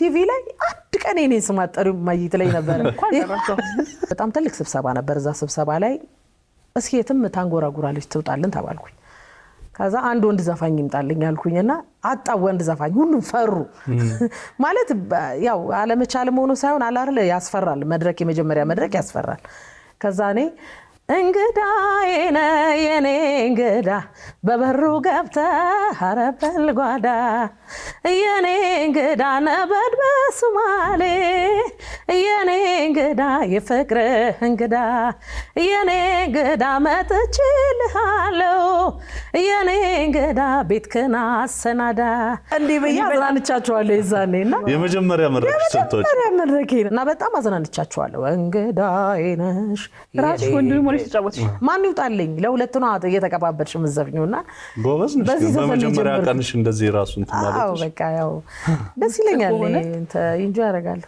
ቲቪ ላይ አንድ ቀን እኔ ስማጠሪው ማይት ላይ ነበር በጣም ትልቅ ስብሰባ ነበር እዛ ስብሰባ ላይ እስኪ የትም ታንጎራጉራለች ትውጣልን ተባልኩኝ ከዛ አንድ ወንድ ዘፋኝ ይምጣልኝ አልኩኝና አጣው ወንድ ዘፋኝ ሁሉም ፈሩ ማለት ያው አለመቻልም ሆኖ ሳይሆን አላርለ ያስፈራል መድረክ የመጀመሪያ መድረክ ያስፈራል ከዛ እኔ እንግዳዬ ነህ የኔ እንግዳ በበሩ ገብተህ አረበል ጓዳ የኔ እንግዳ ነበድ በሶማሌ የኔ እንግዳ የፍቅር እንግዳ የኔ እንግዳ መጥቼልሃለሁ የኔ እንግዳ ቤትክን አሰናዳ እንዲህ ብዬ አዝናንቻቸዋለሁ ይዛኔና የመጀመሪያ መድረኬና በጣም አዝናንቻቸዋለሁ እንግዳዬ ነሽ ራስ ወንዱ ሞሪስ ተጫወትሽ ማን ይውጣልኝ ለሁለት ነው እየተቀባበልሽ ምዘፍኙና ጎበዝ ነሽ በመጀመሪያ ቀንሽ እንደዚህ ራሱን ተማለች አዎ በቃ ያው ደስ ይለኛል እንተ ኢንጆይ ያደርጋል